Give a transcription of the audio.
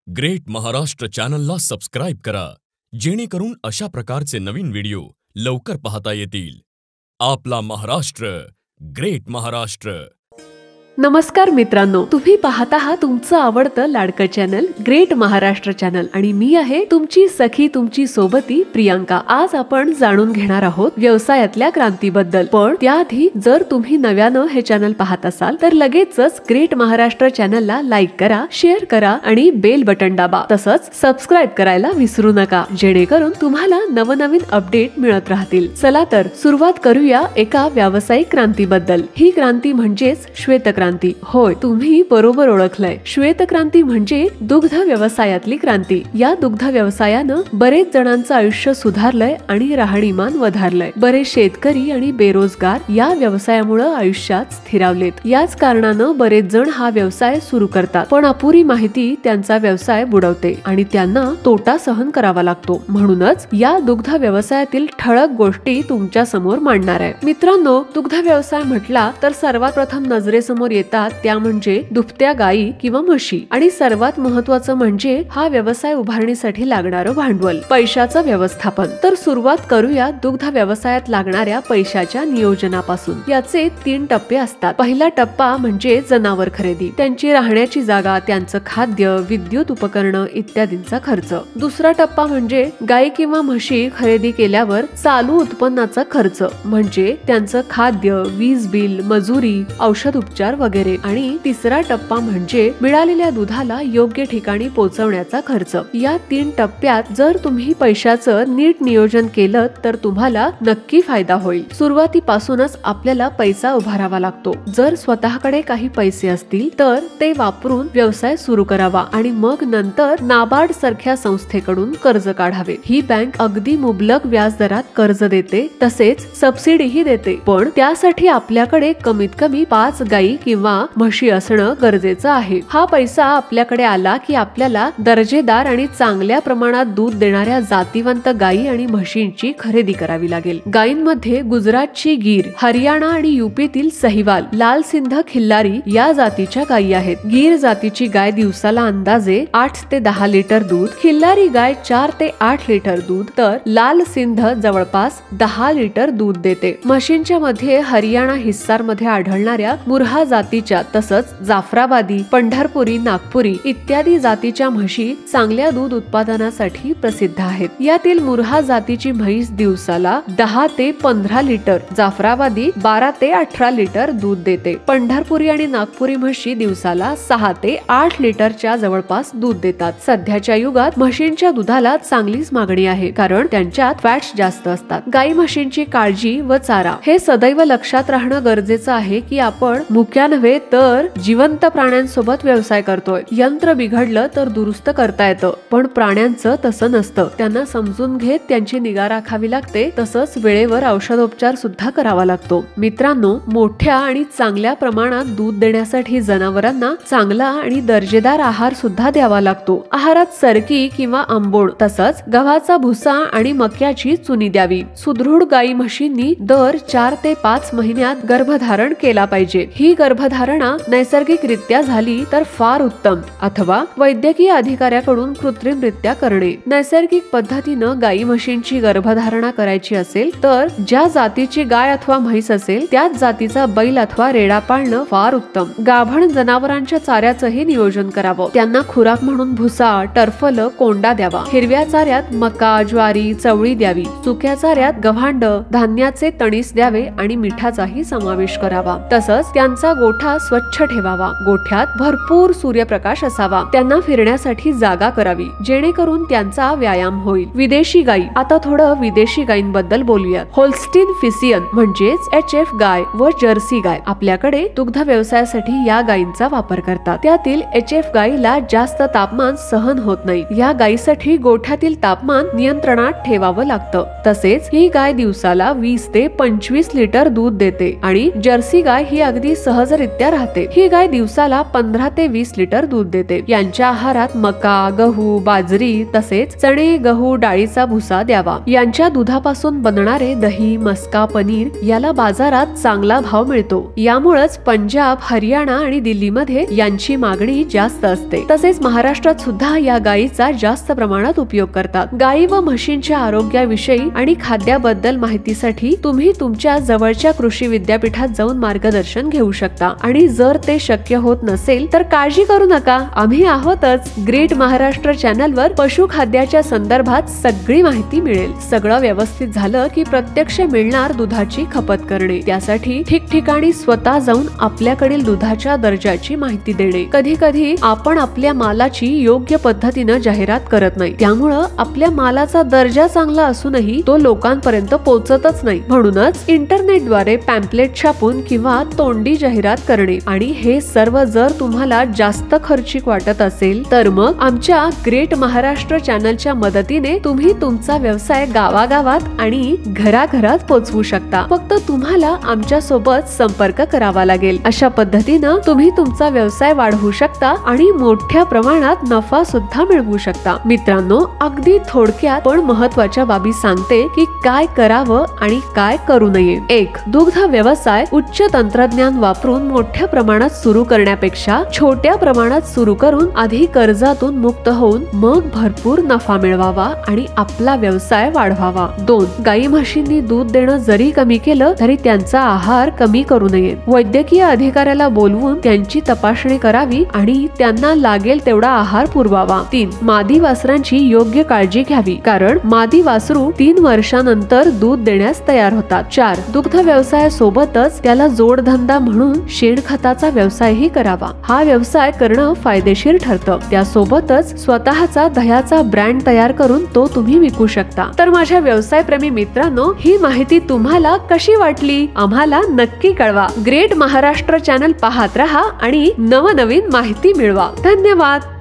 Great Maharashtra चॅनलला subscribe करा, जेणेकरून अशा प्रकारचे नवीन व्हिडिओ लवकर पाहता येतील। आपला महाराष्ट्र, ग्रेट महाराष्ट्र। नमस्कार मित्रांनो, तुम्ही पाहत आहात तुमचं आवडतं लाडकं चॅनल ग्रेट महाराष्ट्र चॅनल आणि मी आहे तुमची सखी, तुमची सोबती प्रियांका। आज आपण जाणून घेणार आहोत व्यवसायातल्या क्रांतीबद्दल। पण त्याआधी जर तुम्ही नव्यानं हे चॅनल पाहत असाल तर लगेचच ग्रेट महाराष्ट्र चॅनलला लाईक करा, शेअर करा आणि बेल बटन दाबा। तसंच सबस्क्राईब करायला विसरू नका, जेणेकरून तुम्हाला नवनवीन अपडेट मिळत राहतील। चला तर सुरुवात करूया एका व्यावसायिक क्रांतीबद्दल। ही क्रांती म्हणजेच श्वेत क्रांती। होय, तुम्ही बरोबर ओळखलंय। श्वेत क्रांती म्हणजे दुग्ध व्यवसायातली क्रांती। या दुग्ध व्यवसायानं बरेच जणांचं आयुष्य सुधारलंय आणि राहणीमान वधारलंय। बरेच शेतकरी आणि बेरोजगार या व्यवसायामुळे आयुष्यात स्थिरावलेत। याच कारणानं बरेच जण हा व्यवसाय सुरू करतात, पण अपुरी माहिती त्यांचा व्यवसाय बुडवते आणि त्यांना तोटा सहन करावा लागतो। म्हणूनच या दुग्ध व्यवसायातील ठळक गोष्टी तुमच्या समोर मांडणार आहे। मित्रांनो, दुग्ध व्यवसाय म्हटला तर सर्वात प्रथम नजरेसमोर येतात त्या म्हणजे दुभत्या गायी किंवा म्हशी, आणि सर्वात महत्त्वाचं म्हणजे हा व्यवसाय उभारणीसाठी लागणारं भांडवल, पैशाचं व्यवस्थापन। तर सुरुवात करूया दुग्ध व्यवसायात लागणाऱ्या पैशाच्या नियोजनापासून। याचे 3 टप्पे असतात। पहिला टप्पा म्हणजे जनावर खरेदी, त्यांची राहण्याची जागा, त्यांचं खाद्य, विद्युत उपकरणं इत्यादींचा खर्च। दुसरा टप्पा म्हणजे गाय किंवा म्हशी खरेदी केल्यावर चालू उत्पन्नाचा खर्च, म्हणजे त्यांचं खाद्य, वीज बिल, मजुरी, औषध उपचार वगैरे। आणि तिसरा टप्पा म्हणजे मिळालेल्या दुधाला योग्य ठिकाणी पोहोचवण्याचा खर्च। या 3 टप्प्यात जर तुम्ही पैशाचं नीट नियोजन केलं तर तुम्हाला नक्की फायदा होईल। सुरुवातीपासूनच आपल्याला पैसा उभारावा लागतो। जर स्वतःकडे काही पैसे असतील तर ते वापरून व्यवसाय सुरू करावा आणि मग नंतर नाबार्ड सारख्या संस्थेकडून कर्ज काढावे। ही बँक अगदी मुबलक व्याज दरात कर्ज देते, तसेच सबसिडीही देते, पण त्यासाठी आपल्याकडे कमीत कमी 5 गायी किंवा म्हशी असणं गरजेचं आहे। हा पैसा आपल्याकडे आला की आपल्याला दर्जेदार आणि चांगल्या प्रमाणात दूध देणाऱ्या जातीवंत गायी आणि म्हशींची खरेदी करावी लागेल। गायींमध्ये गुजरातची गीर, हरियाणा आणि यूपीतील सहिवाल, लाल सिंध, खिल्लारी या जातीच्या गायी आहेत। गीर जातीची गाय दिवसाला अंदाजे 8 ते 10 लिटर दूध, खिल्लारी गाय 4 ते 8 लिटर दूध, तर लाल सिंध जवळपास 10 लिटर दूध देते। म्हशींच्या मध्ये हरियाणा, हिस्सार मध्ये आढळणाऱ्या मुर्हा जातीच्या, तसंच जाफराबादी, पंढरपुरी, नागपुरी इत्यादी जातीच्या म्हशी चांगल्या दूध उत्पादनासाठी प्रसिद्ध आहेत। यातील मुर्हा जातीची म्हैस दिवसाला 10 ते 15 लिटर, जाफराबादी 12 ते 18 लिटर दूध देते। पंढरपुरी आणि नागपुरी म्हशी दिवसाला 6 ते 8 लिटरच्या जवळपास दूध देतात। सध्याच्या युगात म्हशींच्या दुधाला चांगलीच मागणी आहे, कारण त्यांच्यात फॅट्स जास्त असतात। गाई म्हशींची काळजी व चारा हे सदैव लक्षात राहणं गरजेचं आहे की आपण मुक्या नव्हे तर जिवंत प्राण्यांसोबत व्यवसाय करतोय। यंत्र बिघडलं तर दुरुस्त करता येतं, पण प्राण्यांचं तसं नसतं। त्यांना समजून घेत त्यांची निगा राखावी लागते, तसंच वेळेवर औषधोपचार सुद्धा करावा लागतो। मित्रांनो, मोठ्या आणि चांगल्या प्रमाणात दूध देण्यासाठी जनावरांना चांगला आणि दर्जेदार आहार सुद्धा द्यावा लागतो। आहारात सरकी किंवा आंबोळ, तसंच गव्हाचा भुसा आणि मक्याची चुनी द्यावी। सुदृढ गाई म्हशींनी दर 4 ते 5 महिन्यात गर्भधारण केला पाहिजे। ही गर्भधारणा नैसर्गिकरित्या झाली तर फार उत्तम, अथवा वैद्यकीय अधिकाऱ्याकडून कृत्रिमरित्या करणे। नैसर्गिक पद्धतीनं गाई म्हशींची गर्भधारणा करायची असेल तर ज्या जातीची गाय अथवा म्हैस असेल त्याच जातीचा बैल अथवा रेडा पाळणं फार उत्तम। गाभण जनावरांच्या चाऱ्याचंही नियोजन करावं। त्यांना खुराक म्हणून भुसा, टर्फल, कोंडा द्यावा। हिरव्या चाऱ्यात मका, ज्वारी, चवळी द्यावी। सुक्या चाऱ्यात गव्हांड, धान्याचे तणीस द्यावे आणि मिठाचाही समावेश करावा। तसंच त्यांचा गोठा स्वच्छ ठेवावा। गोठ्यात भरपूर सूर्यप्रकाश असावा। त्यांना फिरण्यासाठी जागा करावी, जेणेकरून त्यांचा व्यायाम होईल। विदेशी गायी, आता थोडं विदेशी गायींबद्दल बोलूयात। होल्स्टीन फ्रिसियन म्हणजेच HF गाय व जर्सी गाय आपल्याकडे दुग्ध व्यवसायासाठी या गायींचा वापर करतात। त्यातील HF गायीला जास्त तापमान सहन होत नाही। या गायीसाठी गोठ्यातील तापमान नियंत्रणात ठेवावं लागतं। तसेच ही गाय दिवसाला 20 ते 25 लिटर दूध देते आणि जर्सी गाय ही अगदी सहज स्वस्थरित्या राहते। ही गाय दिवसाला 15 ते 20 लिटर दूध देते। यांच्या आहारात मका, गहू, बाजरी तसेच चणे, गहू, डाळीचा भुसा द्यावा। यांच्या दुधापासून बनणारे दही, मस्का, पनीर याला बाजारात चांगला भाव मिळतो। यामुळेच पंजाब, हरियाणा आणि दिल्लीमध्ये यांची मागणी जास्त असते। तसेच महाराष्ट्रात सुद्धा या गायीचा जास्त प्रमाणात उपयोग करतात। गायी व म्हशींच्या आरोग्याविषयी आणि खाद्याबद्दल माहितीसाठी तुम्ही तुमच्या जवळच्या कृषी विद्यापीठात जाऊन मार्गदर्शन घेऊ शकता। आणि जर ते शक्य होत नसेल तर काळजी करू नका, आम्ही आहोतच। ग्रेट महाराष्ट्र चॅनलवर पशुखाद्याच्या संदर्भात सगळी माहिती मिळेल। सगळं व्यवस्थित झालं की प्रत्यक्ष मिळणार दुधाची खपत करणे, त्यासाठी ठिकठिकाणी स्वतः जाऊन आपल्याकडील दुधाच्या दर्जाची माहिती देणे। कधी कधी आपण आपल्या मालाची योग्य पद्धतीने जाहिरात करत नाही, त्यामुळं आपल्या मालाचा दर्जा चांगला असूनही तो लोकांपर्यंत पोहोचतच नाही। म्हणूनच इंटरनेटद्वारे पॅम्पलेट छापून किंवा तोंडी जाहिरात करणे, आणि हे सर्व जर तुम्हाला जास्त खर्चिक वाटत असेल तर मग आमच्या ग्रेट महाराष्ट्र चॅनलच्या मदतीने तुम्ही तुमचा व्यवसाय गावागावात आणि घराघरात पोहोचवू शकता। फक्त तुम्हाला आमच्या सोबत संपर्क करावा लागेल। अशा पद्धतीने तुम्ही तुमचा व्यवसाय वाढवू शकता आणि मोठ्या प्रमाणात नफा सुद्धा मिळवू शकता। मित्रांनो, अगदी थोडक्यात पण महत्त्वाच्या बाबी सांगते की काय करावं आणि काय करू नये। 1. दुग्ध व्यवसाय उच्च तंत्रज्ञान वापरून मोठ्या प्रमाणात सुरू करण्यापेक्षा छोट्या प्रमाणात सुरू करून आधी कर्जातून मुक्त होऊन मग भरपूर नफा मिळवावा आणि आपला व्यवसाय वाढवावा। 2. गाई म्हशींनी दूध देणं जरी कमी केलं तरी त्यांचा आहार कमी करू नये। वैद्यकीय अधिकाऱ्याला बोलवून त्यांची तपासणी करावी आणि त्यांना लागेल तेवढा आहार पुरवावा। 3. मादी वासरांची योग्य काळजी घ्यावी, कारण मादी वासरू 3 वर्षानंतर दूध देण्यास तयार होतात। 4. दुग्ध व्यवसायासोबतच त्याला जोडधंदा म्हणून शेणखताचा व्यवसायही करावा। हा व्यवसाय करणं फायदेशीर ठरतं। त्यासोबतच स्वतःचा दह्याचा ब्रँड तयार करून तो तुम्ही विकू शकता। तर माझ्या व्यवसायप्रेमी मित्रांनो, ही माहिती तुम्हाला कशी वाटली आम्हाला नक्की कळवा। ग्रेट महाराष्ट्र चॅनल पाहत रहा आणि नवनवीन माहिती मिळवा। धन्यवाद।